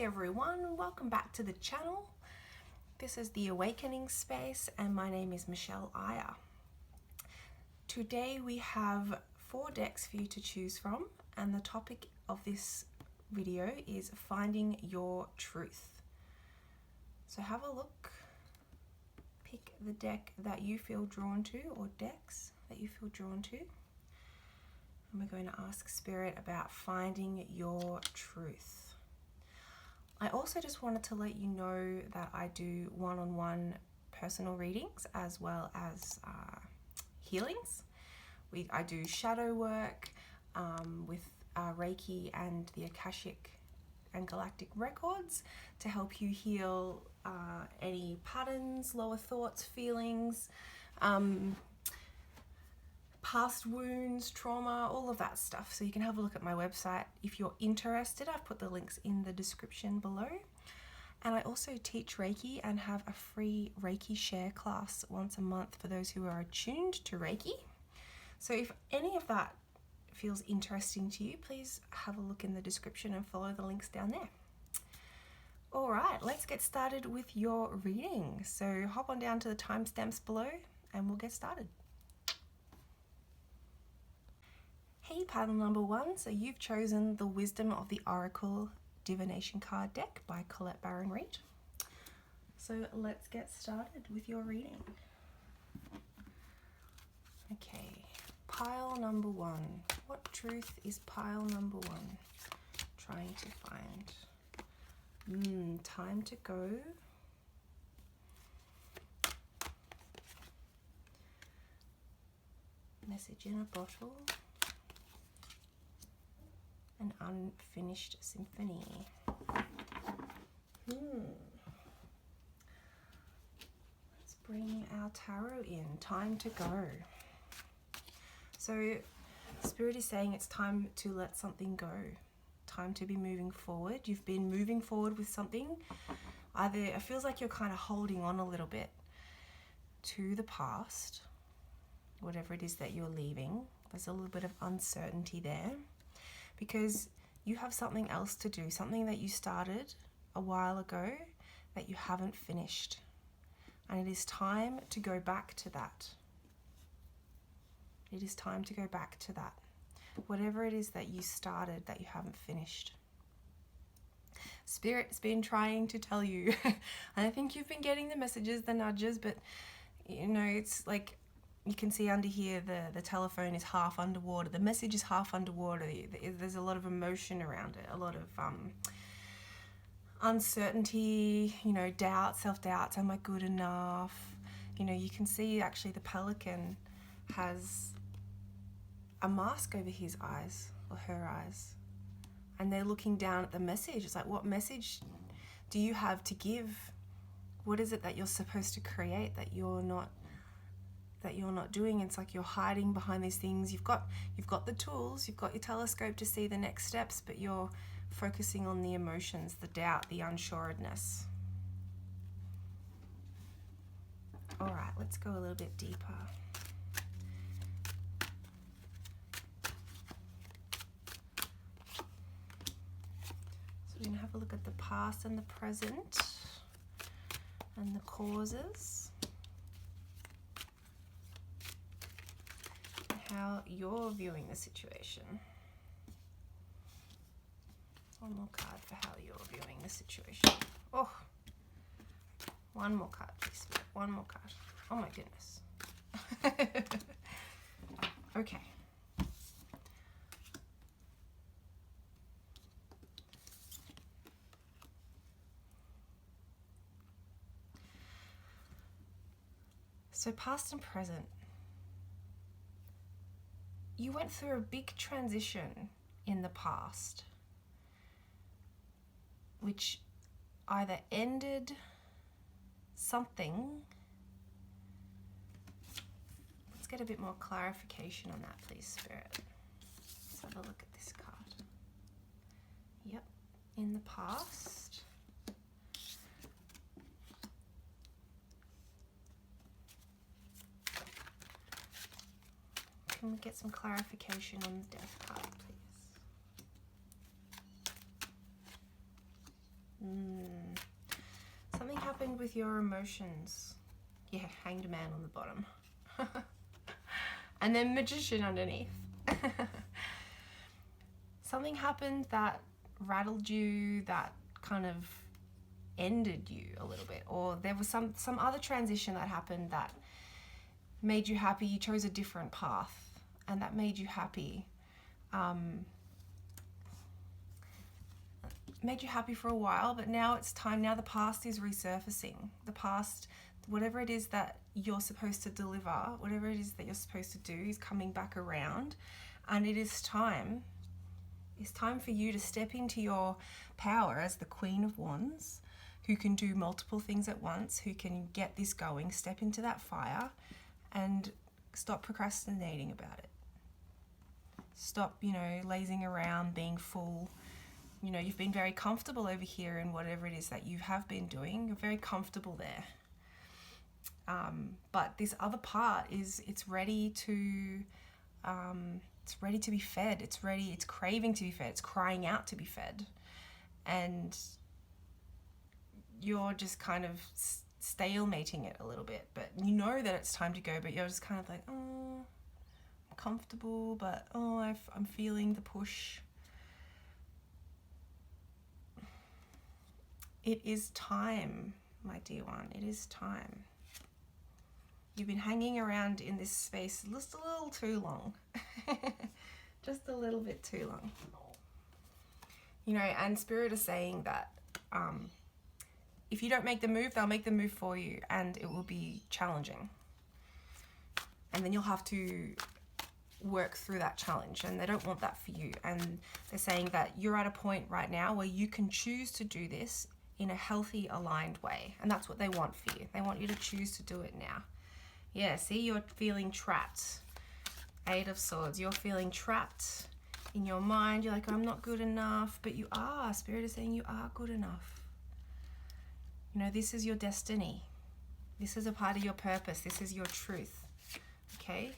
everyone, welcome back to the channel. This is the Awakening Space and my name is Michelle Iyer. Today we have 4 decks for you to choose from, and the topic of this video is finding your truth. So have a look, pick the deck that you feel drawn to, or decks that you feel drawn to, and we're going to ask Spirit about finding your truth. I also just wanted to let you know that I do one-on-one personal readings as well as healings. I do shadow work with Reiki and the Akashic and Galactic records to help you heal any patterns, lower thoughts, feelings, past wounds, trauma, all of that stuff. So you can have a look at my website if you're interested. I've put the links in the description below. And I also teach Reiki and have a free Reiki share class once a month for those who are attuned to Reiki. So if any of that feels interesting to you, please have a look in the description and follow the links down there. All right, let's get started with your reading. So hop on down to the timestamps below and we'll get started. Hey, panel number 1, so you've chosen the Wisdom of the Oracle Divination card deck by Colette Baron-Reid. So let's get started with your reading. Okay, pile number 1. What truth is pile number 1 trying to find? Time to go. Message in a bottle. An unfinished symphony. Let's bring our tarot in. Time to go. So Spirit is saying it's time to let something go. Time to be moving forward. You've been moving forward with something. Either it feels like you're kind of holding on a little bit to the past, whatever it is that you're leaving. There's a little bit of uncertainty there, because you have something else to do, something that you started a while ago that you haven't finished. And it is time to go back to that. It is time to go back to that. Whatever it is that you started that you haven't finished. Spirit's been trying to tell you, and I think you've been getting the messages, the nudges, but you know, it's like, you can see under here the telephone is half underwater. The message is half underwater. There's a lot of emotion around it, a lot of uncertainty, you know, doubt, self-doubts. Am I good enough? You know, you can see actually the pelican has a mask over his eyes or her eyes, and they're looking down at the message. It's like, what message do you have to give? What is it that you're supposed to create that you're not doing? It's like you're hiding behind these things. You've got the tools, you've got your telescope to see the next steps, but you're focusing on the emotions, the doubt, the unsureness. All right, let's go a little bit deeper. So we're going to have a look at the past and the present and the causes. How you're viewing the situation. One more card for how you're viewing the situation. Oh, one more card, please. One more card. Oh my goodness. Okay. So past and present. You went through a big transition in the past, which either ended something. Let's get a bit more clarification on that, please, Spirit. Let's have a look at this card. Yep, in the past. Can we get some clarification on the death card, please? Something happened with your emotions. Yeah, Hanged Man on the bottom. And then Magician underneath. Something happened that rattled you, that kind of ended you a little bit, or there was some other transition that happened that made you happy. You chose a different path and that made you happy. Made you happy for a while, but now it's time. Now the past is resurfacing. The past, whatever it is that you're supposed to deliver, whatever it is that you're supposed to do, is coming back around, and it is time. It's time for you to step into your power as the Queen of Wands, who can do multiple things at once, who can get this going. Step into that fire and stop procrastinating about it. Stop, lazing around, being full. You've been very comfortable over here in whatever it is that you have been doing. You're very comfortable there. But this other part it's ready to be fed. It's craving to be fed. It's crying out to be fed. And you're just kind of stalemating it a little bit. But you know that it's time to go, but you're just kind of like, oh, I'm comfortable, but I'm feeling the push. It is time, my dear one. It is time. You've been hanging around in this space just a little too long. Just a little bit too long. And Spirit is saying that if you don't make the move, they'll make the move for you, and it will be challenging. And then you'll have to work through that challenge, and they don't want that for you. And they're saying that you're at a point right now where you can choose to do this in a healthy, aligned way. And that's what they want for you. They want you to choose to do it now. Yeah, see, you're feeling trapped. 8 of Swords. You're feeling trapped in your mind. You're like, I'm not good enough. But you are. Spirit is saying you are good enough. This is your destiny. This is a part of your purpose. This is your truth. Okay?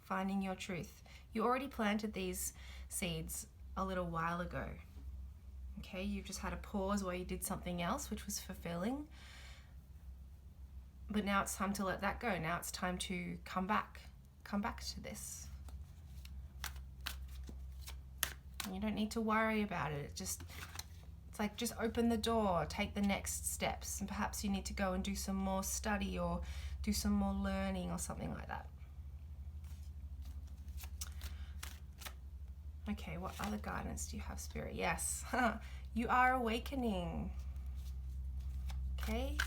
Finding your truth. You already planted these seeds a little while ago. Okay, you've just had a pause where you did something else which was fulfilling. But now it's time to let that go. Now it's time to come back to this. You don't need to worry about it. It's like, just open the door, take the next steps, and perhaps you need to go and do some more study or do some more learning or something like that. Okay, what other guidance do you have, Spirit? Yes, you are awakening. Okay,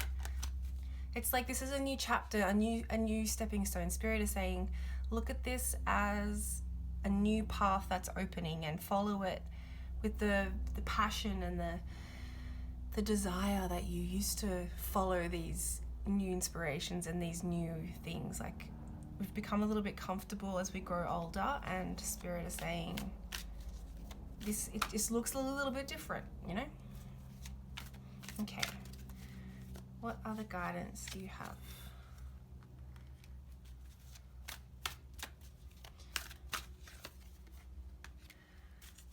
it's like this is a new chapter, a new stepping stone. Spirit is saying, look at this as a new path that's opening, and follow it with the passion and the desire that you used to follow these new inspirations and these new things. Like, we've become a little bit comfortable as we grow older, and Spirit is saying it just looks a little bit different, Okay, what other guidance do you have?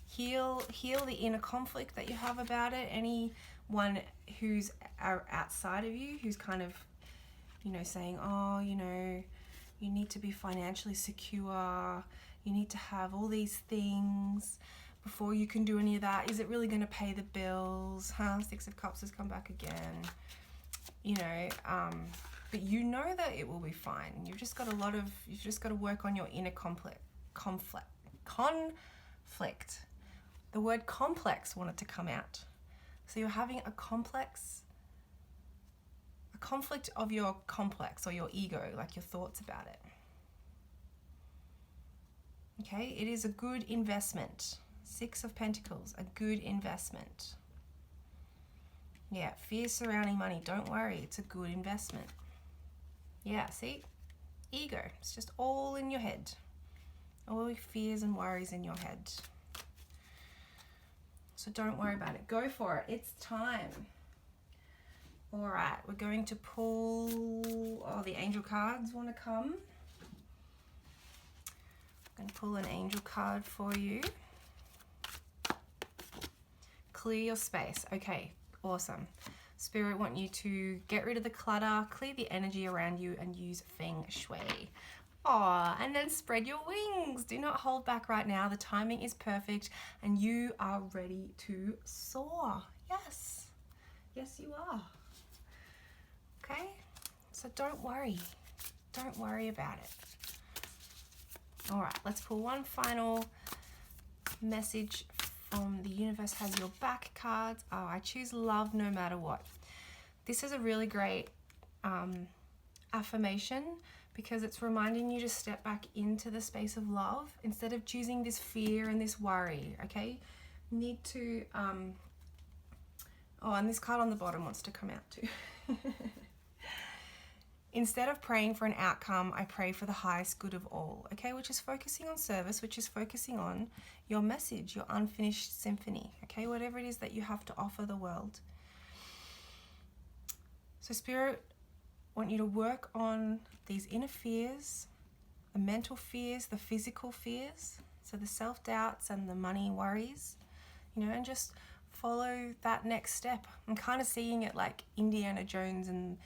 Heal the inner conflict that you have about it. Anyone who's outside of you, who's kind of, saying, oh, you need to be financially secure, you need to have all these things before you can do any of that. Is it really going to pay the bills? 6 of Cups has come back again. But you know that it will be fine. You've just got to work on your inner conflict. The word complex wanted to come out. So you're having a conflict of your complex, or your ego, like your thoughts about it. Okay, it is a good investment. 6 of Pentacles, a good investment. Yeah, fears surrounding money. Don't worry, it's a good investment. Yeah, see? Ego. It's just all in your head. All your fears and worries in your head. So don't worry about it. Go for it. It's time. All right, we're going to pull... Oh, the angel cards want to come. I'm going to pull an angel card for you. Clear your space. Okay, Awesome. Spirit want you to get rid of the clutter, clear the energy around you, and use Feng Shui. Oh, and then spread your wings. Do not hold back right now. The timing is perfect and you are ready to soar. Yes. Yes, you are. Okay? So don't worry. Don't worry about it. All right, let's pull one final message from the universe has your back cards. Oh, I choose love no matter what. This is a really great affirmation because it's reminding you to step back into the space of love instead of choosing this fear and this worry, okay? You need to, oh, and this card on the bottom wants to come out too. Instead of praying for an outcome, I pray for the highest good of all, okay? Which is focusing on service, which is focusing on your message, your unfinished symphony, okay? Whatever it is that you have to offer the world. So Spirit, want you to work on these inner fears, the mental fears, the physical fears, so the self-doubts and the money worries, you know, and just follow that next step. I'm kind of seeing it like Indiana Jones and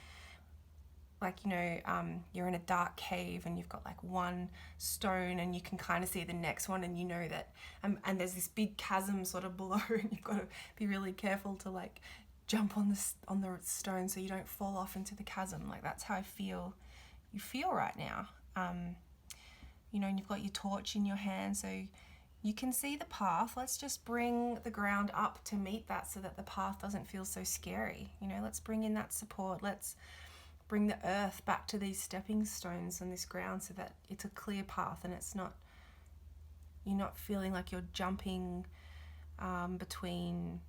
like, you know, you're in a dark cave and you've got like one stone and you can kind of see the next one and you know that, and there's this big chasm sort of below and you've got to be really careful to like jump on the stone so you don't fall off into the chasm. Like that's how you feel right now. You know, and you've got your torch in your hand so you can see the path. Let's just bring the ground up to meet that so that the path doesn't feel so scary. You know, let's bring in that support. Let's bring the earth back to these stepping stones on this ground so that it's a clear path and it's not, you're not feeling like you're jumping between,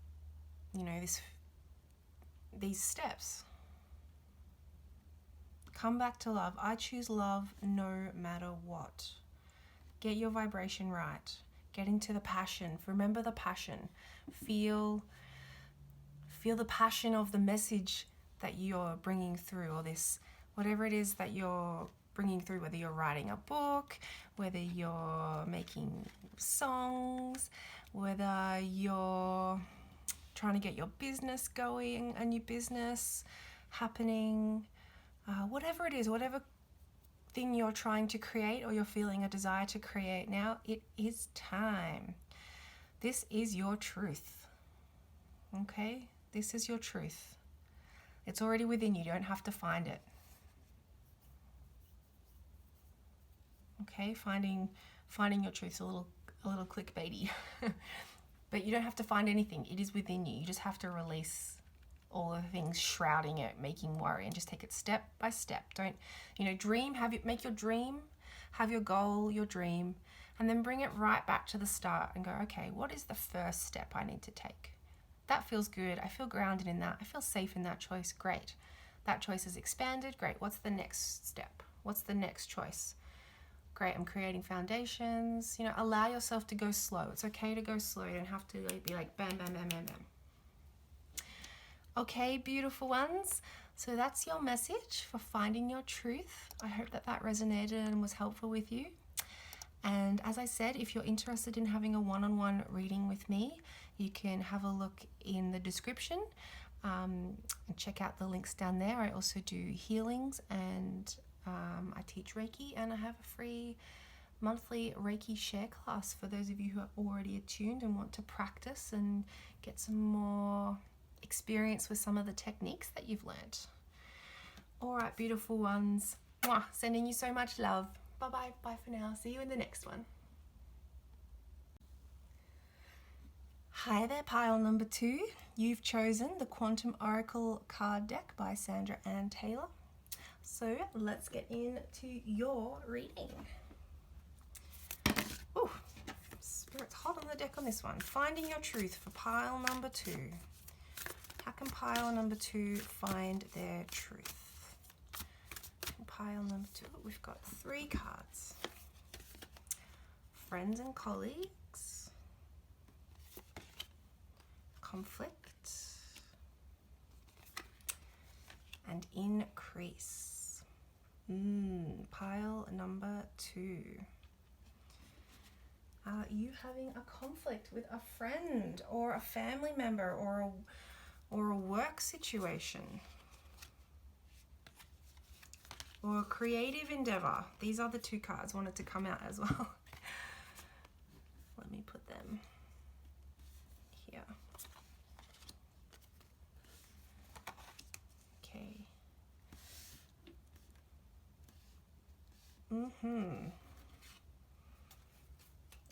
you know, these steps. Come back to love. I choose love no matter what. Get your vibration right. Get into the passion. Remember the passion. Feel the passion of the message that you're bringing through, or this, whatever it is that you're bringing through, whether you're writing a book, whether you're making songs, whether you're trying to get your business going, a new business happening, whatever it is, whatever thing you're trying to create or you're feeling a desire to create now, it is time. This is your truth. Okay? This is your truth. It's already within you. You don't have to find it. Okay? Finding your truth is a little clickbaity. But you don't have to find anything. It is within you. You just have to release all the things shrouding it, making worry, and just take it step by step. Don't, you know, make your dream, have your goal, your dream, and then bring it right back to the start and go, okay, what is the first step I need to take? That feels good. I feel grounded in that. I feel safe in that choice. Great. That choice is expanded. Great. What's the next step? What's the next choice? Great. I'm creating foundations. You know, allow yourself to go slow. It's okay to go slow. You don't have to be like bam, bam, bam, bam, bam. Okay, beautiful ones. So that's your message for finding your truth. I hope that resonated and was helpful with you. And as I said, if you're interested in having a one-on-one reading with me, you can have a look in the description and check out the links down there. I also do healings and I teach Reiki, and I have a free monthly Reiki share class for those of you who are already attuned and want to practice and get some more experience with some of the techniques that you've learnt. All right, beautiful ones. Mwah, sending you so much love. Bye-bye. Bye for now. See you in the next one. Hi there, pile number 2. You've chosen the Quantum Oracle card deck by Sandra and Taylor. So let's get into your reading. Ooh, Spirit's hot on the deck on this one. Finding your truth for pile number 2. How can pile number 2 find their truth? Pile number 2, we've got 3 cards. Friends and colleagues. Conflict. And increase. Pile number 2. Are you having a conflict with a friend or a family member or or a work situation, or a creative endeavor. These other two cards wanted to come out as well. Let me put them here. Okay.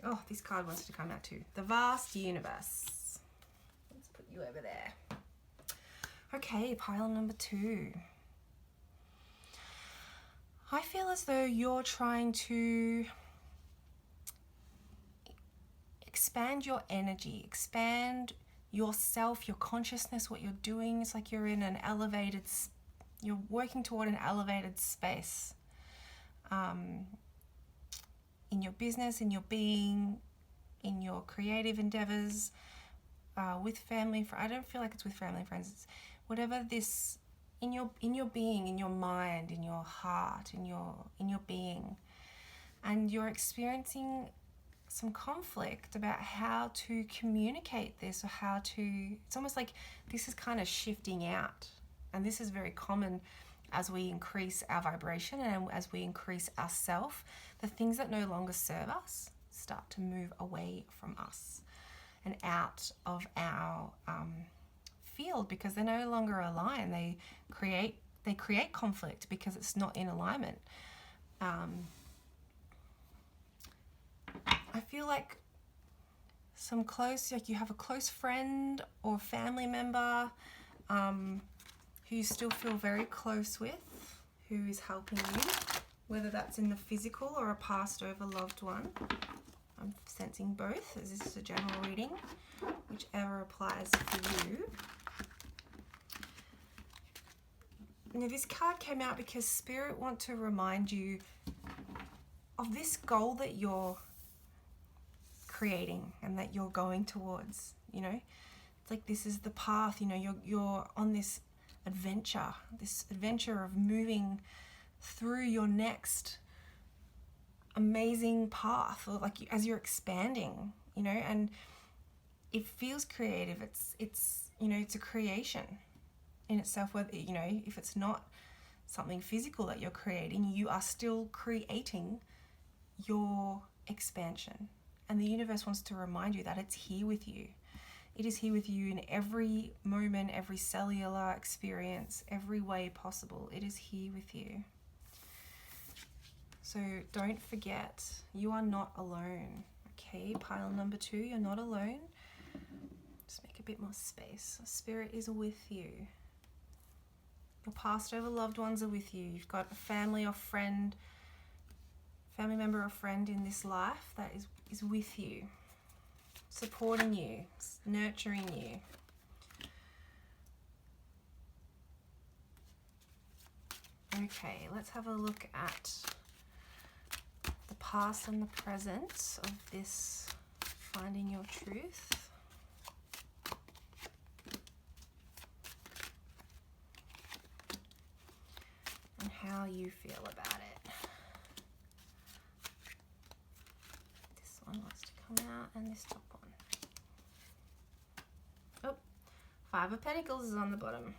Oh, this card wants to come out too. The vast universe. Let's put you over there. Okay, pile number 2. I feel as though you're trying to expand your energy, expand yourself, your consciousness, what you're doing. It's like you're in an elevated, you're working toward an elevated space. In your business, in your being, in your creative endeavors, with family. I don't feel like it's with family and friends. It's whatever this, in your being, in your mind, in your heart, in your being, and you're experiencing some conflict about how to communicate this, or how to. It's almost like this is kind of shifting out, and this is very common as we increase our vibration and as we increase our self. The things that no longer serve us start to move away from us and out of our field, because they're no longer aligned. They create conflict because it's not in alignment. I feel like like you have a close friend or family member who you still feel very close with, who is helping you, whether that's in the physical or a passed over loved one. I'm sensing both, as this is a general reading, whichever applies for you. Now, this card came out because Spirit want to remind you of this goal that you're creating and that you're going towards. You know, it's like this is the path. You know, you're on this adventure of moving through your next amazing path, or like as you're expanding, you know, and it feels creative. It's you know, it's a creation in itself. Whether, you know, if it's not something physical that you're creating, you are still creating your expansion, and the universe wants to remind you that it's here with you. It is here with you in every moment, every cellular experience, every way possible. It is here with you. So don't forget, you are not alone. Okay, pile number 2, you're not alone. Just make a bit more space. Spirit is with you. Your passed over loved ones are with you. You've got a family member or friend in this life that is with you, supporting you, nurturing you. Okay, let's have a look at the past and the present of this finding your truth. And how you feel about it. This one wants to come out, and this top one. Oh, 5 of Pentacles is on the bottom.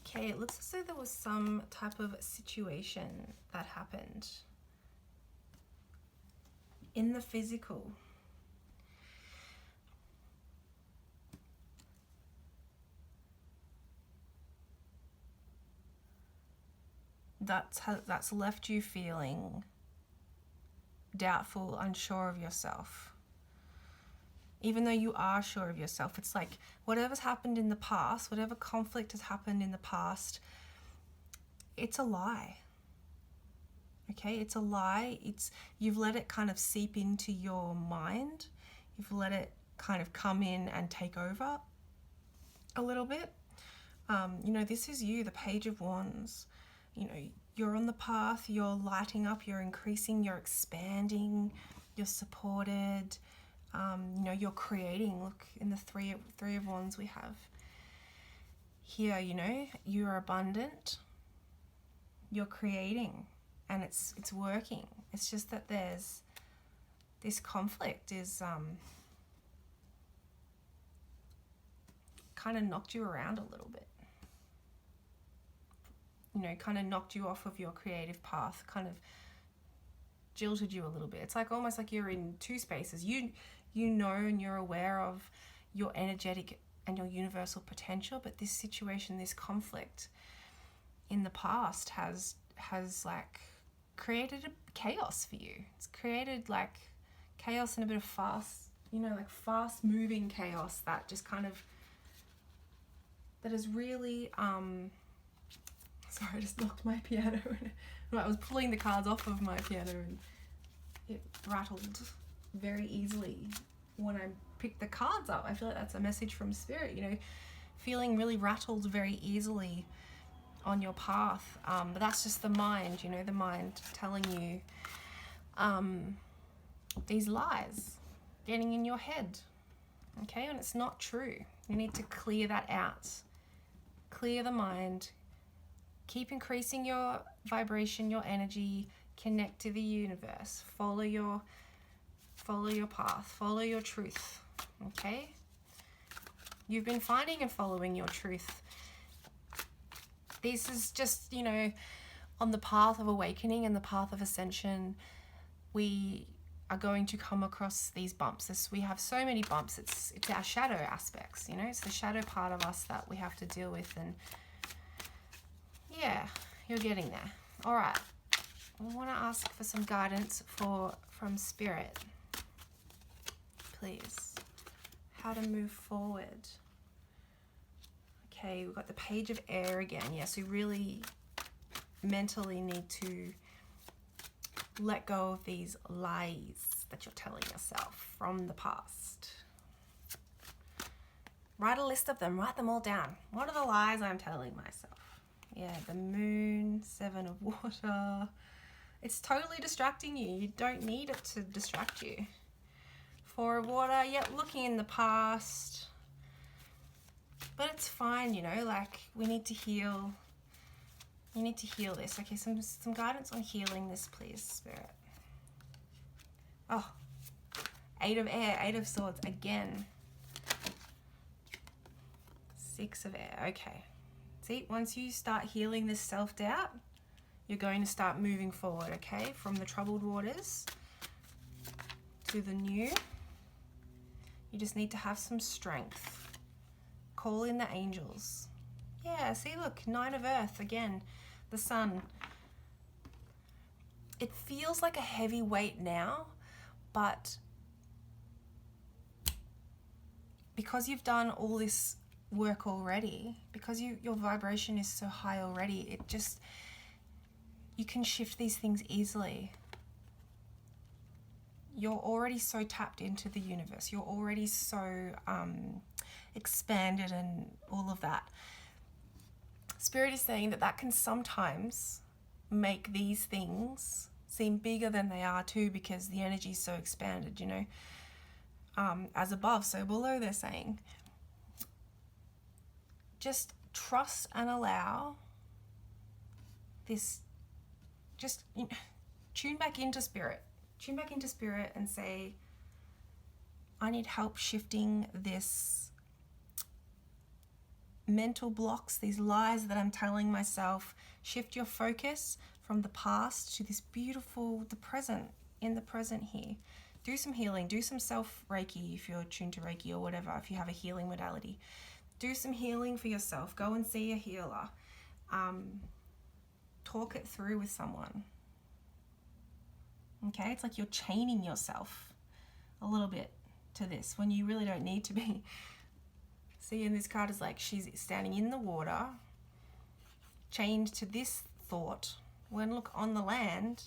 Okay, it looks as though there was some type of situation that happened in the physical. That's left you feeling doubtful, unsure of yourself. Even though you are sure of yourself, it's like whatever's happened in the past, whatever conflict has happened in the past, it's a lie. Okay, it's a lie. You've let it kind of seep into your mind. You've let it kind of come in and take over a little bit. You know, this is you, the Page of Wands. You know, you're on the path, you're lighting up, you're increasing, you're expanding, you're supported. You know, you're creating. Look, in the three of Wands we have here, you know, you're abundant, you're creating, and it's working. It's just that there's this conflict is kind of knocked you around a little bit. You know, kind of knocked you off of your creative path, kind of jilted you a little bit. It's like almost like you're in two spaces. You know and you're aware of your energetic and your universal potential, but this situation, this conflict in the past has like created a chaos for you. It's created like chaos and a bit of fast, you know, like fast moving chaos that just kind of, that is really, sorry, I just knocked my piano. I was pulling the cards off of my piano and it rattled very easily when I picked the cards up. I feel like that's a message from Spirit, you know, feeling really rattled very easily on your path. But that's just the mind, you know, the mind telling you these lies getting in your head, okay? And it's not true. You need to clear that out. Clear the mind. Keep increasing your vibration, your energy. Connect to the universe. Follow your path. Follow your truth, okay? You've been finding and following your truth. This is just, you know, on the path of awakening and the path of ascension, we are going to come across these bumps. We have so many bumps. It's our shadow aspects, you know, it's the shadow part of us that we have to deal with. And yeah, you're getting there. All right. I want to ask for some guidance from Spirit, please. How to move forward. Okay, we've got the Page of Air again. Yes, we really mentally need to let go of these lies that you're telling yourself from the past. Write a list of them. Write them all down. What are the lies I'm telling myself? Yeah, the Moon, Seven of Water. It's totally distracting you. You don't need it to distract you. Four of Water. Yep, looking in the past. But it's fine, you know, like we need to heal. You need to heal this. Okay, some guidance on healing this, please, Spirit. Oh, Eight of Air, Eight of Swords again. Six of Air, okay. See, once you start healing this self-doubt, you're going to start moving forward, okay? From the troubled waters to the new. You just need to have some strength. Call in the angels. Yeah, see, look, Nine of Earth again. The Sun. It feels like a heavy weight now, but because you've done all this work already, because your vibration is so high already, it just, you can shift these things easily. You're already so tapped into the universe. You're already so expanded and all of that. Spirit is saying that can sometimes make these things seem bigger than they are too, because the energy is so expanded, you know, as above, so below, they're saying. Just trust and allow this, just tune back into Spirit. Tune back into Spirit and say, I need help shifting this mental blocks, these lies that I'm telling myself. Shift your focus from the past to this beautiful, the present, in the present here. Do some healing, do some self-Reiki if you're tuned to Reiki or whatever, if you have a healing modality. Do some healing for yourself. Go and see a healer. Talk it through with someone. Okay, it's like you're chaining yourself a little bit to this when you really don't need to be. See, and this card is like she's standing in the water, chained to this thought. When look on the land,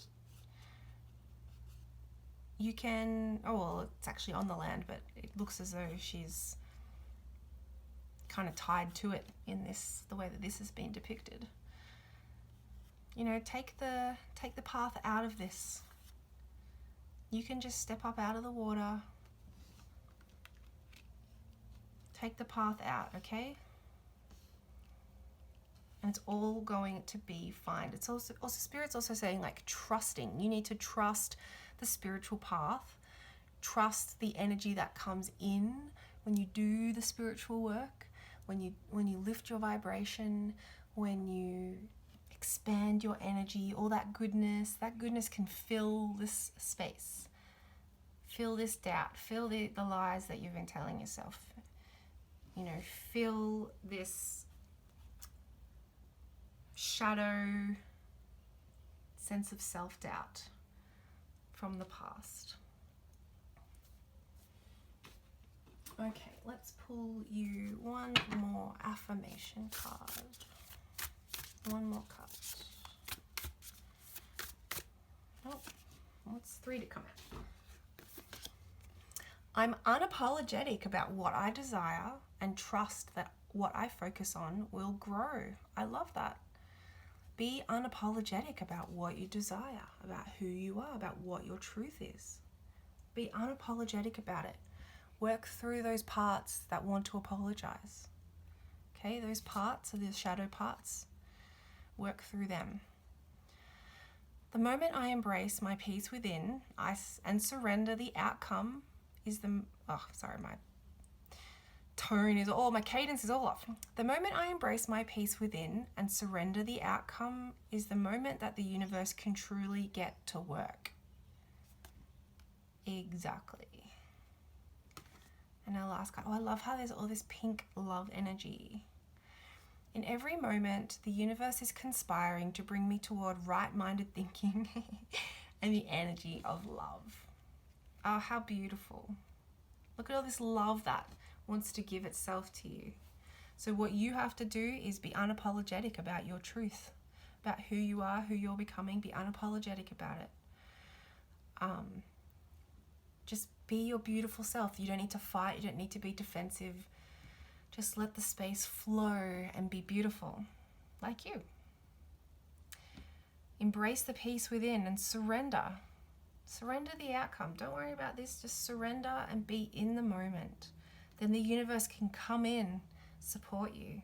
you can, oh well, it's actually on the land, but it looks as though she's kind of tied to it in this, the way that this has been depicted. You know, take the path out of this. You can just step up out of the water. Take the path out, okay? It's all going to be fine. It's also Spirit's also saying like trusting. You need to trust the spiritual path. Trust the energy that comes in when you do the spiritual work, when you lift your vibration, when you expand your energy, all that goodness can fill this space. Fill this doubt, fill the lies that you've been telling yourself. You know, fill this shadow sense of self-doubt from the past. Okay, let's pull you one more affirmation card. One more card. Oh, what's 3 to come out? I'm unapologetic about what I desire and trust that what I focus on will grow. I love that. Be unapologetic about what you desire, about who you are, about what your truth is. Be unapologetic about it. Work through those parts that want to apologize. Okay, those parts are the shadow parts. Work through them. The moment I embrace my peace within and surrender the outcome is the... Oh, sorry, my tone is all... My cadence is all off. The moment I embrace my peace within and surrender the outcome is the moment that the universe can truly get to work. Exactly. And our last card. Oh, I love how there's all this pink love energy. In every moment, the universe is conspiring to bring me toward right-minded thinking and the energy of love. Oh, how beautiful. Look at all this love that wants to give itself to you. So what you have to do is be unapologetic about your truth, about who you are, who you're becoming. Be unapologetic about it. Just be your beautiful self. You don't need to fight. You don't need to be defensive. Just let the space flow and be beautiful, like you. Embrace the peace within and surrender. Surrender the outcome. Don't worry about this. Just surrender and be in the moment. Then the universe can come in, support you.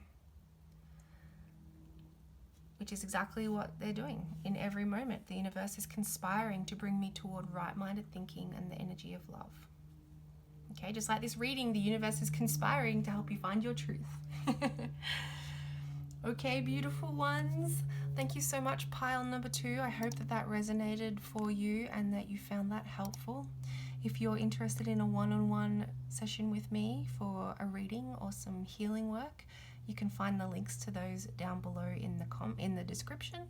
Which is exactly what they're doing in every moment. The universe is conspiring to bring me toward right-minded thinking and the energy of love. Okay, just like this reading, the universe is conspiring to help you find your truth. Okay, beautiful ones. Thank you so much, pile number 2. I hope that resonated for you and that you found that helpful. If you're interested in a one-on-one session with me for a reading or some healing work, you can find the links to those down below in the description.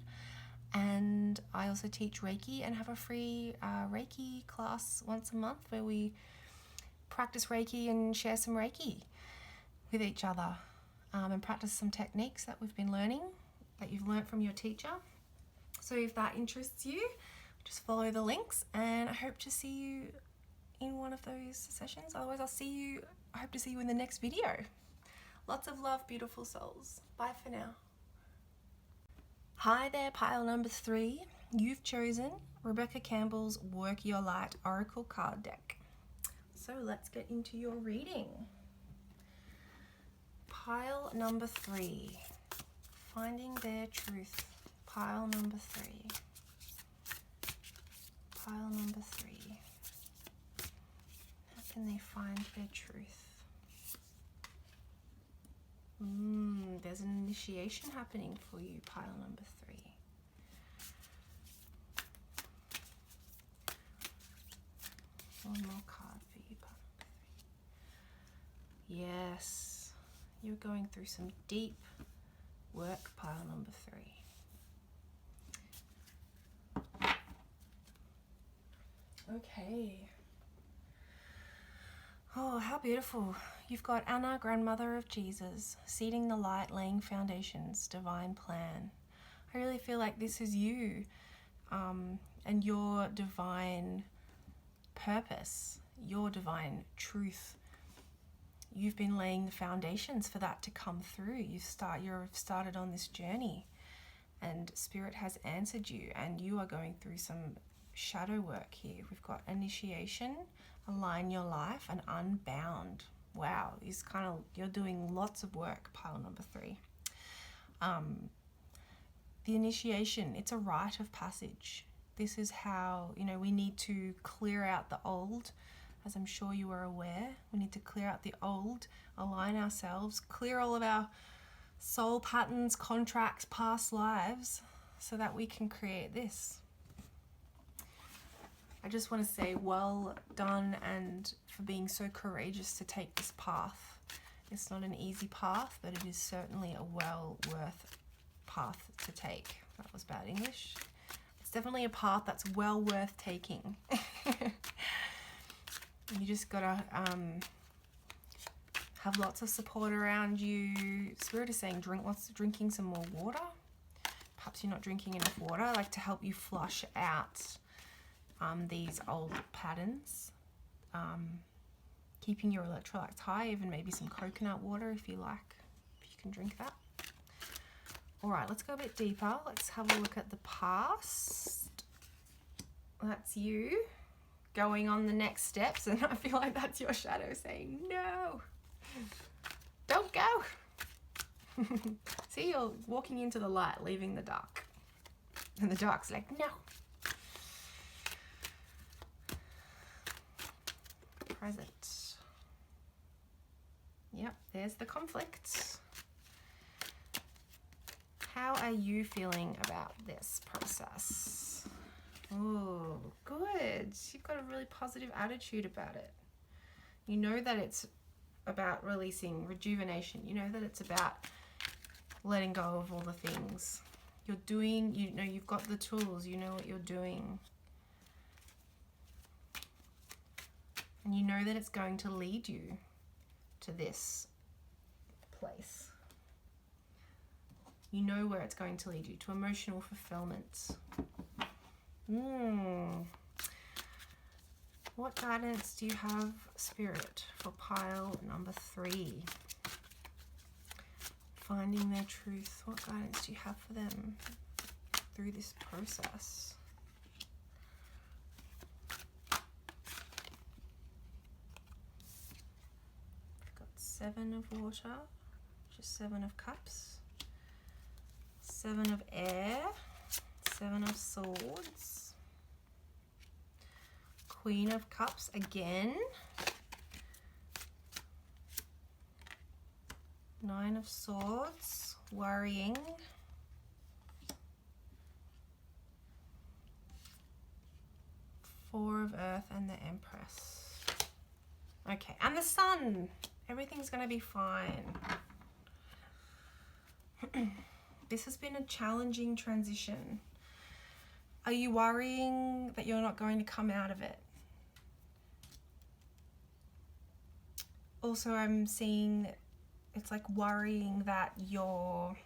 And I also teach Reiki and have a free Reiki class once a month where we practice Reiki and share some Reiki with each other, and practice some techniques that we've been learning, that you've learnt from your teacher. So if that interests you, just follow the links, and I hope to see you in one of those sessions. Otherwise, I hope to see you in the next video. Lots of love, beautiful souls. Bye for now. Hi there, pile number 3. You've chosen Rebecca Campbell's Work Your Light Oracle card deck. So let's get into your reading. Pile number 3. Finding their truth. Pile number 3. Pile number 3. How can they find their truth? There's an initiation happening for you, pile number 3. One more card for you, pile number 3. Yes, you're going through some deep work, pile number 3. Okay. Oh, how beautiful. You've got Anna, grandmother of Jesus, seeding the light, laying foundations, divine plan. I really feel like this is you and your divine purpose, your divine truth. You've been laying the foundations for that to come through. You've started on this journey, and Spirit has answered you, and you are going through some shadow work here. We've got initiation, align your life, and unbound. Wow, you're doing lots of work, pile number 3. the initiation, it's a rite of passage. This is how, you know, we need to clear out the old, as I'm sure you are aware. We need to clear out the old, align ourselves, clear all of our soul patterns, contracts, past lives, so that we can create this. I just want to say well done, and for being so courageous to take this path. It's not an easy path, but it is certainly a well worth path to take. That was bad English. It's definitely a path that's well worth taking. You just gotta have lots of support around you. Spirit is saying drinking some more water. Perhaps you're not drinking enough water, like to help you flush out these old patterns. Keeping your electrolytes high, even maybe some coconut water if you like, if you can drink that. All right, let's go a bit deeper. Let's have a look at the past. That's you going on the next steps, and I feel like that's your shadow saying, no, don't go. See, you're walking into the light, leaving the dark. And the dark's like, no. Present. Yep, there's the conflict. How are you feeling about this process? Oh, good. You've got a really positive attitude about it. You know that it's about releasing, rejuvenation. You know that it's about letting go of all the things. You're doing, you know, you've got the tools, you know what you're doing. And you know that it's going to lead you to this place. You know where it's going to lead you, to emotional fulfillment. What guidance do you have, Spirit, for pile number 3? Finding their truth. What guidance do you have for them through this process? We've got 7 of water, which is 7 of cups, 7 of air, 7 of swords, Queen of Cups again, 9 of Swords, worrying, Four of Earth, and the Empress. Okay, and the Sun. Everything's going to be fine. This has been a challenging transition. Are you worrying that you're not going to come out of it? Also, I'm seeing it's like worrying that you're...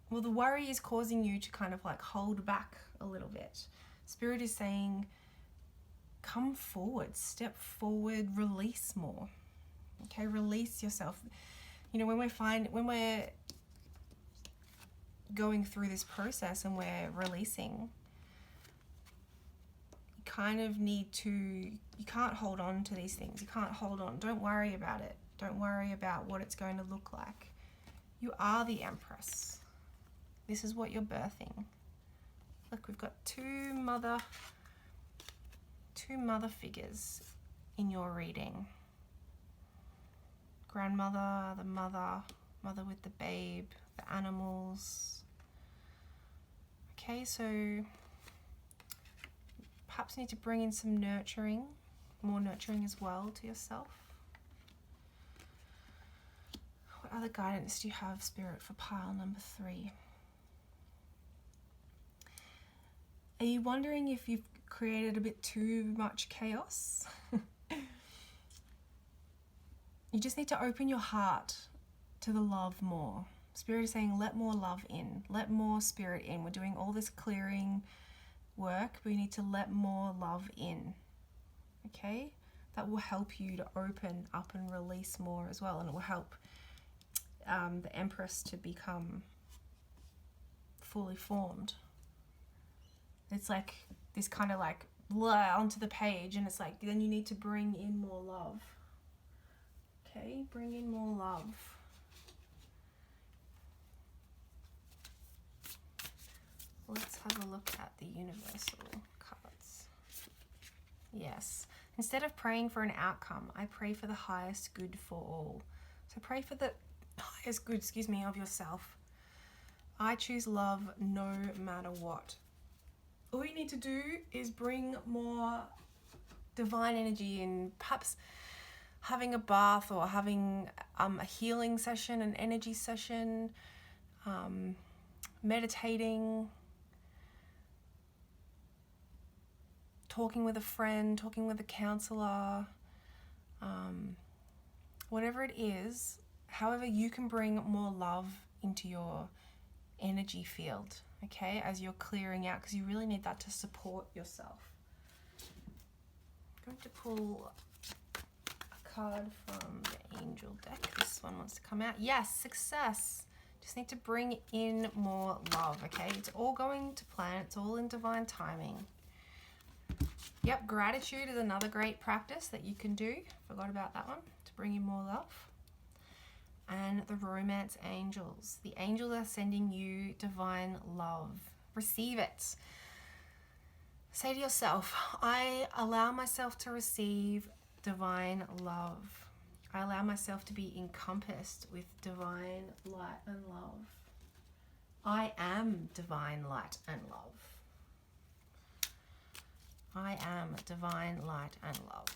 Well, the worry is causing you to kind of like hold back a little bit. Spirit is saying, come forward, step forward, release more. Okay, release yourself. You know, when we're going through this process and we're releasing, you kind of need to, you can't hold on to these things. You can't hold on. Don't worry about it. Don't worry about what it's going to look like. You are the Empress. This is what you're birthing. Look, we've got two mother figures in your reading. Grandmother, the mother with the babe, the animals. Okay, so perhaps you need to bring in some nurturing, more nurturing as well to yourself. What other guidance do you have, Spirit, for pile number 3? Are you wondering if you've created a bit too much chaos? You just need to open your heart to the love more. Spirit is saying, let more love in. Let more spirit in. We're doing all this clearing work, but we need to let more love in. Okay? That will help you to open up and release more as well. And it will help the Empress to become fully formed. It's like this kind of like blah onto the page, and it's like then you need to bring in more love. Okay, bring in more love. have a look at the universal cards. Yes. Instead of praying for an outcome, I pray for the highest good for all. So pray for the highest good, of yourself. I choose love no matter what. All you need to do is bring more divine energy in, perhaps having a bath or having a healing session, an energy session, meditating, talking with a friend, talking with a counselor, whatever it is, however you can bring more love into your energy field, okay, as you're clearing out, because you really need that to support yourself. I'm going to pull a card from the angel deck. This one wants to come out. Yes, success. Just need to bring in more love, okay? It's all going to plan. It's all in divine timing. Yep, gratitude is another great practice that you can do. Forgot about that one, to bring in more love. And the romance angels. The angels are sending you divine love. Receive it. Say to yourself, I allow myself to receive divine love. I allow myself to be encompassed with divine light and love. I am divine light and love. I am divine light and love.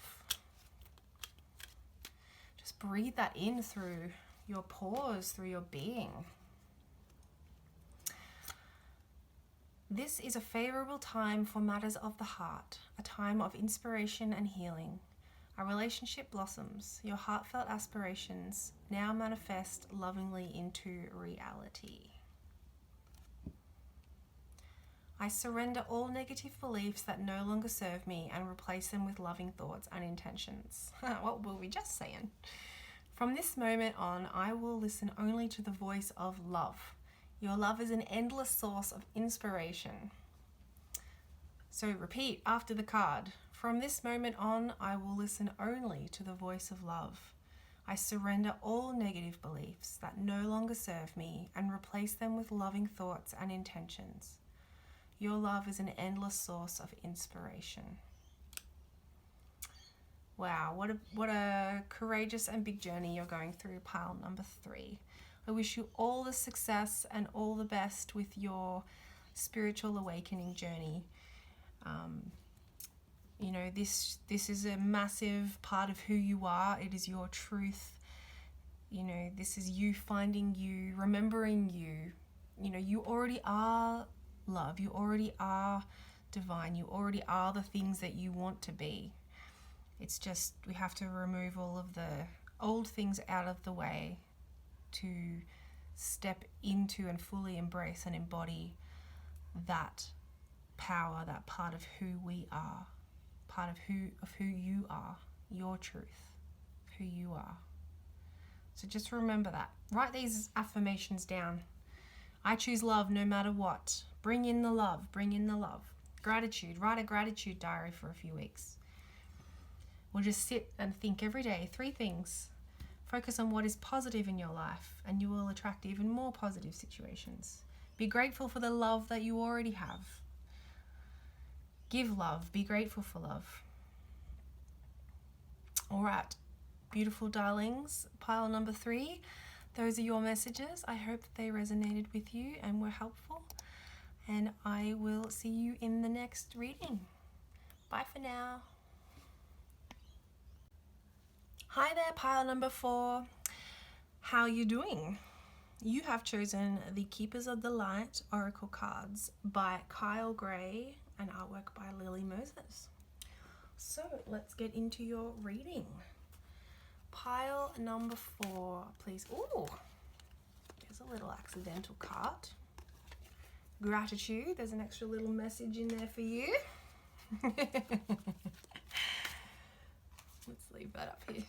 Just breathe that in through your pores, through your being. This is a favorable time for matters of the heart, a time of inspiration and healing. Our relationship blossoms. Your heartfelt aspirations now manifest lovingly into reality. I surrender all negative beliefs that no longer serve me and replace them with loving thoughts and intentions. What were we just saying? From this moment on, I will listen only to the voice of love. Your love is an endless source of inspiration. So repeat after the card. From this moment on, I will listen only to the voice of love. I surrender all negative beliefs that no longer serve me and replace them with loving thoughts and intentions. Your love is an endless source of inspiration. Wow, what a courageous and big journey you're going through, pile number 3. I wish you all the success and all the best with your spiritual awakening journey. You know, this is a massive part of who you are. It is your truth. You know, this is you finding you, remembering you. You know, you already are love. You already are divine. You already are the things that you want to be. It's just we have to remove all of the old things out of the way to step into and fully embrace and embody that power, that part of who we are, part of who you are, your truth, who you are. So just remember that. Write these affirmations down. I choose love no matter what. Bring in the love, bring in the love. Gratitude, write a gratitude diary for a few weeks. We'll just sit and think every day, 3 things. Focus on what is positive in your life and you will attract even more positive situations. Be grateful for the love that you already have. Give love, be grateful for love. All right, beautiful darlings, pile number 3. Those are your messages. I hope that they resonated with you and were helpful. And I will see you in the next reading. Bye for now. Hi there, pile number 4. How are you doing? You have chosen the Keepers of the Light Oracle cards by Kyle Gray and artwork by Lily Moses. So let's get into your reading. Pile number 4, please. Ooh, there's a little accidental card. Gratitude, there's an extra little message in there for you. Let's leave that up here.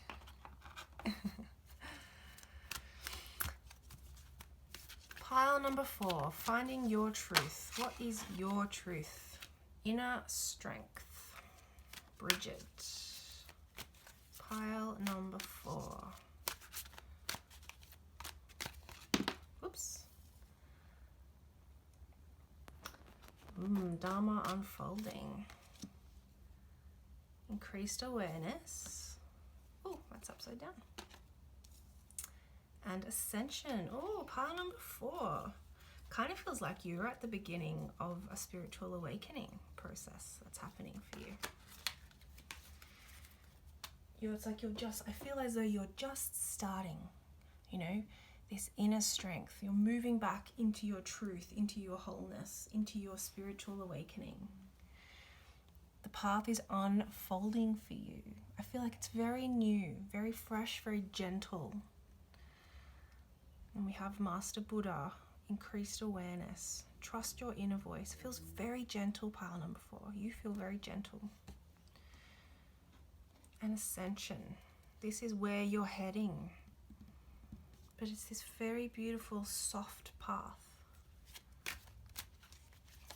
Pile number 4, finding your truth. What is your truth? Inner strength. Bridget. Pile number 4. Whoops. Dharma unfolding. Increased awareness. Oh, that's upside down. And ascension. Oh, pile number 4. Kind of feels like you're at the beginning of a spiritual awakening process that's happening for you. It's like I feel as though you're just starting, you know, this inner strength. You're moving back into your truth, into your wholeness, into your spiritual awakening. The path is unfolding for you. I feel like it's very new, very fresh, very gentle. And we have Master Buddha, increased awareness. Trust your inner voice. It feels very gentle, pile number 4. You feel very gentle. And ascension. This is where you're heading. But it's this very beautiful, soft path.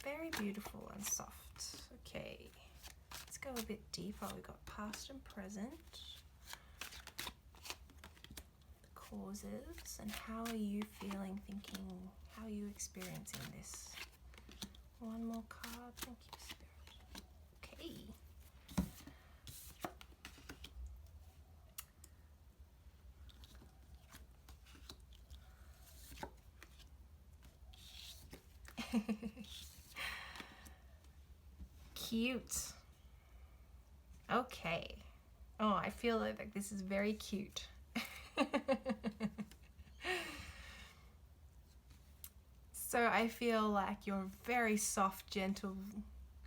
Very beautiful and soft. Okay. Let's go a bit deeper. We've got past and present. Causes, and how are you feeling, thinking, how are you experiencing this? One more card, thank you, Spirit. Okay. Cute. Okay. Oh, I feel like this is very cute. So I feel like you're a very soft, gentle,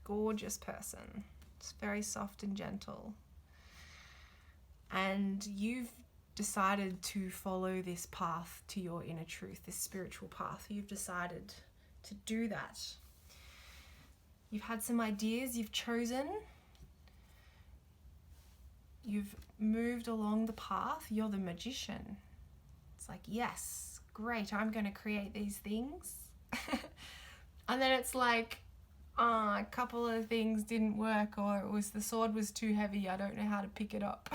gorgeous person. It's very soft and gentle. And you've decided to follow this path to your inner truth, this spiritual path. You've decided to do that. You've had some ideas, you've chosen. You've moved along the path. You're the magician. It's like, yes, great, I'm going to create these things. And then it's like, a couple of things didn't work, or it was the sword was too heavy, I don't know how to pick it up.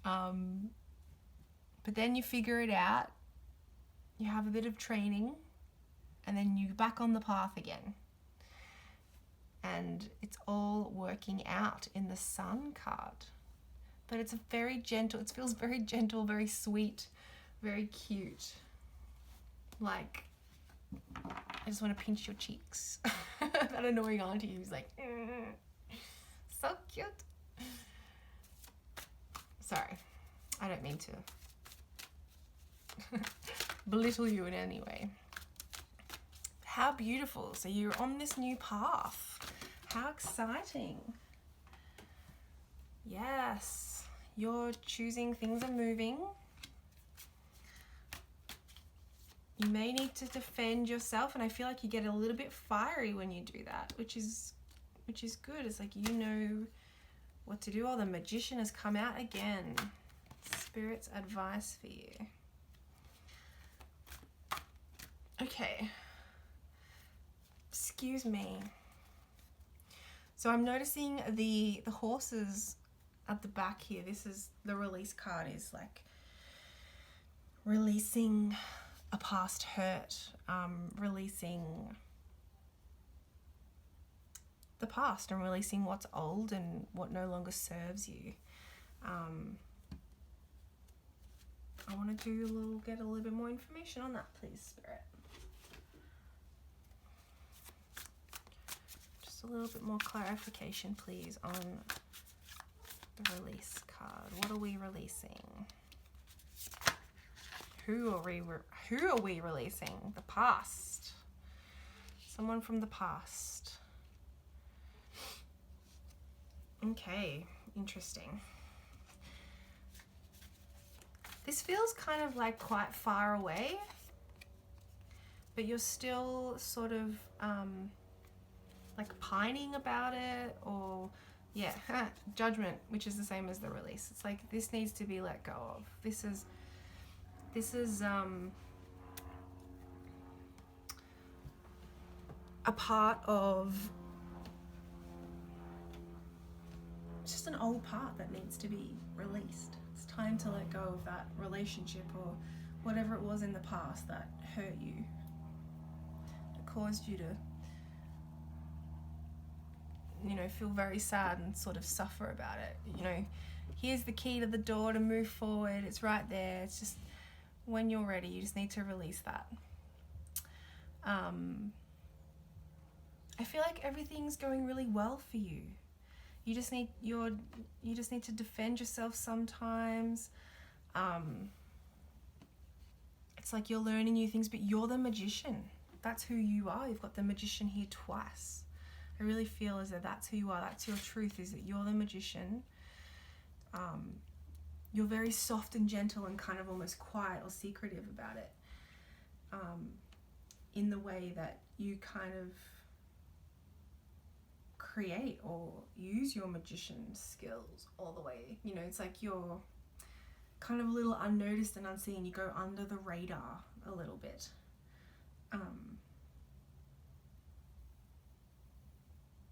But then you figure it out, you have a bit of training, and then you're back on the path again. And it's all working out in the Sun card. But it's a very gentle, it feels very gentle, very sweet, very cute. Like, I just want to pinch your cheeks. That annoying auntie who's like, so cute. Sorry, I don't mean to belittle you in any way. How beautiful. So you're on this new path. How exciting. Yes, you're choosing, things are moving. You may need to defend yourself, and I feel like you get a little bit fiery when you do that, which is good. It's like you know what to do. Oh, the magician has come out again. Spirit's advice for you. Okay. Excuse me. So I'm noticing the horses at the back here. This is the release card, is like releasing a past hurt, releasing the past and releasing what's old and what no longer serves you. I want to get a little bit more information on that, please, Spirit. Just a little bit more clarification, please, on the release card. What are we releasing? Who are we releasing? The past. Someone from the past. Okay, interesting. This feels kind of like quite far away, but you're still sort of like pining about it, or yeah, judgment, which is the same as the release. It's like this needs to be let go of. This is a part of just an old part that needs to be released. It's time to let go of that relationship or whatever it was in the past that hurt you, that caused you to you know, feel very sad and sort of suffer about it. You know, here's the key to the door to move forward. It's right there. It's just when you're ready, you just need to release that. I feel like everything's going really well for you. You just need to defend yourself sometimes. It's like you're learning new things, but you're the magician. That's who you are. You've got the magician here twice. I really feel as though that's who you are. That's your truth, is that you're the magician. You're very soft and gentle and kind of almost quiet or secretive about it. In the way that you kind of create or use your magician skills all the way. You know, it's like you're kind of a little unnoticed and unseen. You go under the radar a little bit.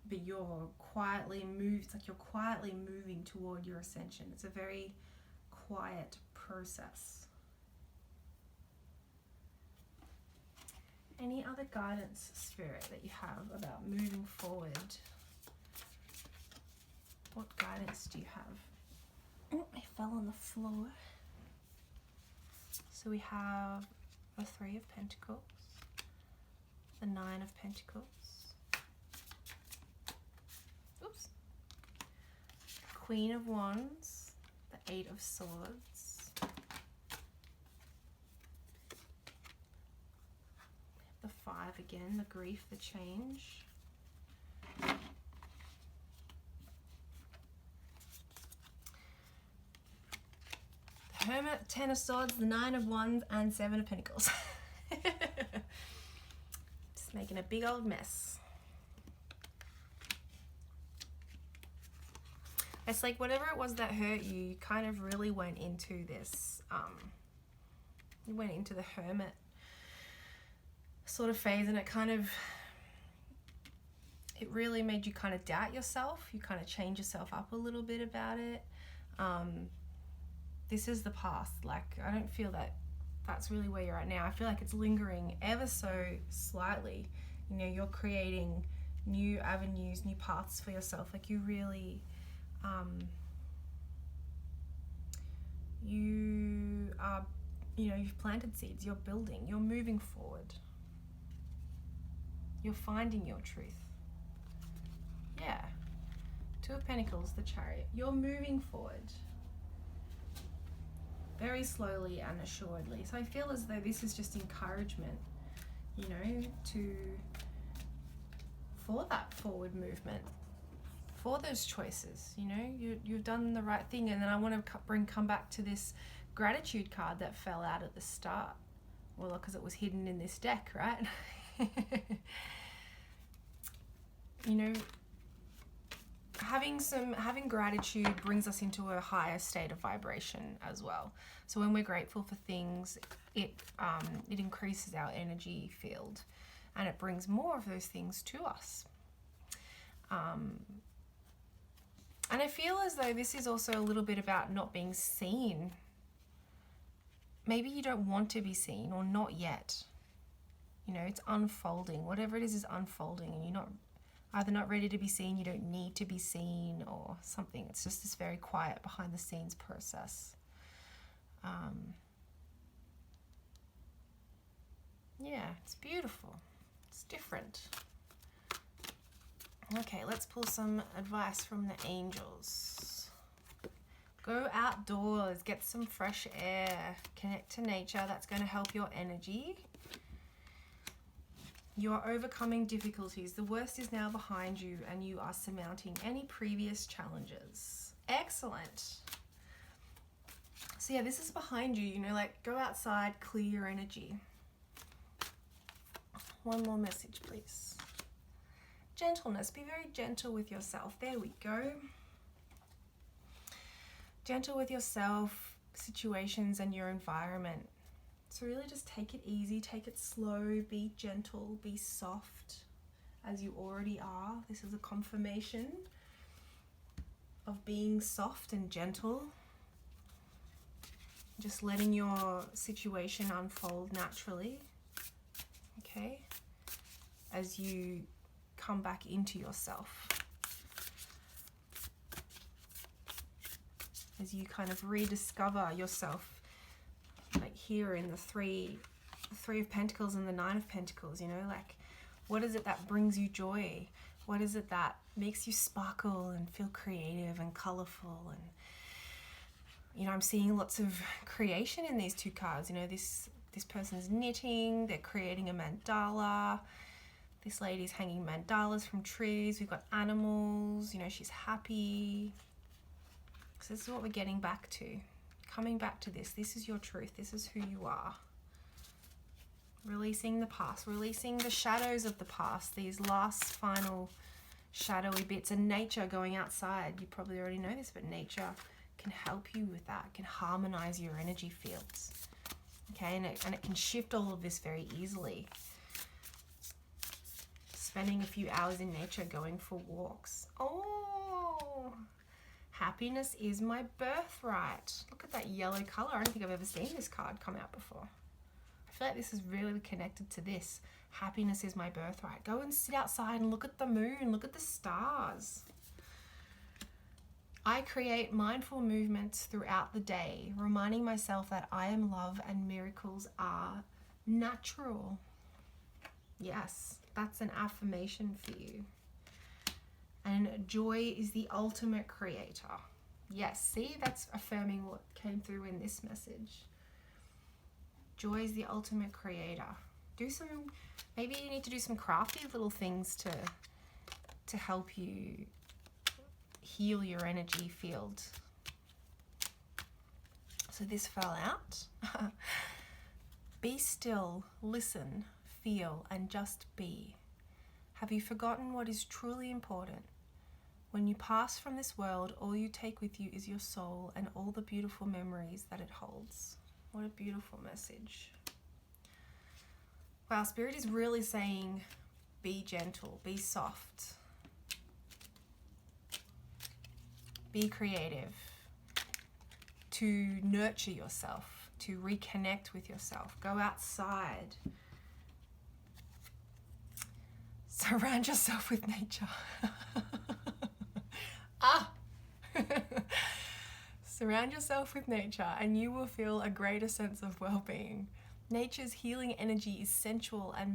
But you're quietly it's like you're quietly moving toward your ascension. It's a very quiet process. Any other guidance, Spirit, that you have about moving forward? What guidance do you have? Oh, I fell on the floor. So we have the Three of Pentacles, the Nine of Pentacles, oops, Queen of Wands, the Eight of Swords, the Five again, the grief, the change, the Hermit, Ten of Swords, the Nine of Wands, and Seven of Pentacles. Just making a big old mess. It's like whatever it was that hurt you, you kind of really went into this, you went into the Hermit sort of phase, and it really made you kind of doubt yourself. You kind of change yourself up a little bit about it. This is the past. Like, I don't feel that that's really where you're at now. I feel like it's lingering ever so slightly. You know, you're creating new avenues, new paths for yourself. Like, you really, you are, you know, you've planted seeds, you're building, you're moving forward. You're finding your truth. Yeah. Two of Pentacles, the Chariot. You're moving forward. Very slowly and assuredly. So I feel as though this is just encouragement, you know, for that forward movement, for those choices. You know, you've done the right thing. And then I want to come back to this gratitude card that fell out at the start. Well, because it was hidden in this deck, right? You know, having gratitude brings us into a higher state of vibration as well. So when we're grateful for things, it increases our energy field, and it brings more of those things to us. And I feel as though this is also a little bit about not being seen. Maybe you don't want to be seen, or not yet. You know, it's unfolding. Whatever it is unfolding, and you're either not ready to be seen, you don't need to be seen, or something. It's just this very quiet behind the scenes process. Yeah, it's beautiful. It's different. Okay, let's pull some advice from the angels. Go outdoors, get some fresh air, connect to nature. That's going to help your energy. You are overcoming difficulties. The worst is now behind you, and you are surmounting any previous challenges. Excellent. So yeah, this is behind you, you know, like go outside, clear your energy. One more message, please. Gentleness. Be very gentle with yourself. There we go. Gentle with yourself, situations, and your environment. So really just take it easy, take it slow, be gentle, be soft as you already are. This is a confirmation of being soft and gentle. Just letting your situation unfold naturally, okay, as you come back into yourself. as you kind of rediscover yourself, like here in the three of Pentacles and the Nine of Pentacles, you know, like what is it that brings you joy? What is it that makes you sparkle and feel creative and colorful? And, you know, I'm seeing lots of creation in these two cards. You know, this person's knitting, they're creating a mandala. This lady's hanging mandalas from trees. We've got animals, you know, she's happy. So this is what we're getting back to. Coming back to this. This is your truth. This is who you are. Releasing the past, releasing the shadows of the past, these last final shadowy bits, and nature, going outside. You probably already know this, but nature can help you with that, can harmonize your energy fields. Okay, and it can shift all of this very easily. Spending a few hours in nature, going for walks. Oh, happiness is my birthright. Look at that yellow color. I don't think I've ever seen this card come out before. I feel like this is really connected to this. Happiness is my birthright. Go and sit outside and look at the moon, look at the stars. I create mindful movements throughout the day, reminding myself that I am love and miracles are natural. Yes, that's an affirmation for you. And joy is the ultimate creator. Yes, see, that's affirming what came through in this message. Joy is the ultimate creator. Maybe you need to do some crafty little things to help you heal your energy field. So this fell out. Be still, listen, feel, and just be. Have you forgotten what is truly important? When you pass from this world, all you take with you is your soul and all the beautiful memories that it holds. What a beautiful message. Wow, Spirit is really saying, be gentle, be soft, be creative, to nurture yourself, to reconnect with yourself. Go outside. Surround yourself with nature. Surround yourself with nature and you will feel a greater sense of well-being. Nature's healing energy is sensual and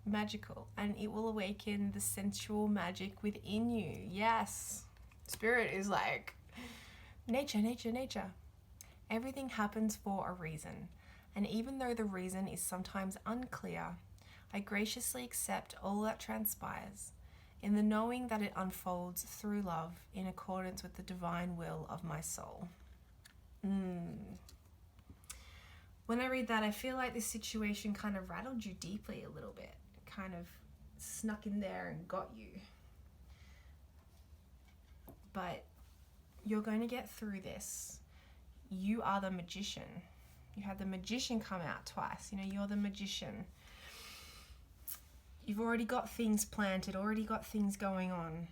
magical, and it will awaken the sensual magic within you. Yes, Spirit is like, nature, nature, nature. Everything happens for a reason, and even though the reason is sometimes unclear, I graciously accept all that transpires, in the knowing that it unfolds through love in accordance with the divine will of my soul. When I read that, I feel like this situation kind of rattled you deeply a little bit, kind of snuck in there and got you. But you're going to get through this. You are the magician. You had the magician come out twice. You know, you're the magician. You've already got things planted, already got things going on.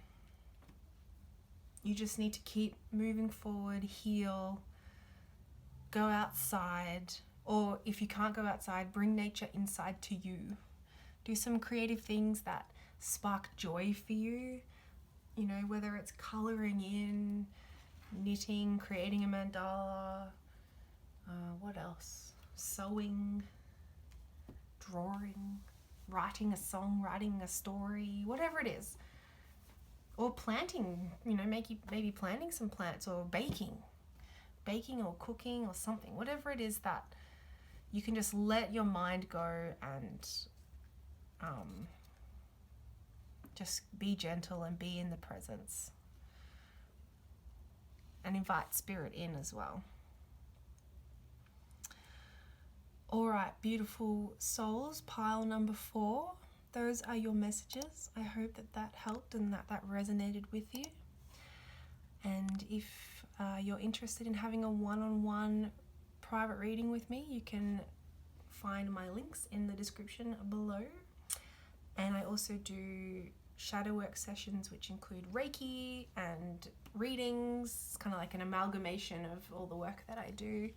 You just need to keep moving forward, heal, go outside, or if you can't go outside, bring nature inside to you. Do some creative things that spark joy for you. You know, whether it's coloring in, knitting, creating a mandala, what else? Sewing, drawing, writing a song, writing a story, whatever it is. Or planting, you know, maybe planting some plants, or baking or cooking or something, whatever it is that you can just let your mind go and just be gentle and be in the presence and invite Spirit in as well. All right, beautiful souls, pile number 4. Those are your messages. I hope that helped and that resonated with you. And if you're interested in having a one-on-one private reading with me, you can find my links in the description below. And I also do shadow work sessions, which include Reiki and readings. It's kind of like an amalgamation of all the work that I do.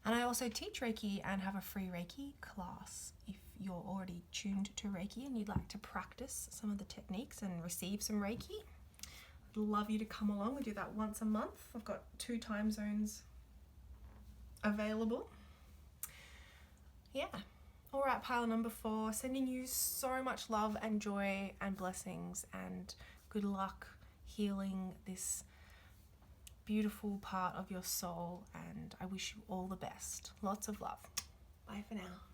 And I also teach Reiki and have a free Reiki class. If you're already tuned to Reiki and you'd like to practice some of the techniques and receive some Reiki, I'd love you to come along. We do that once a month. I've got 2 time zones available. Yeah. All right, pile number 4, sending you so much love and joy and blessings and good luck healing this beautiful part of your soul, and I wish you all the best. Lots of love. Bye for now.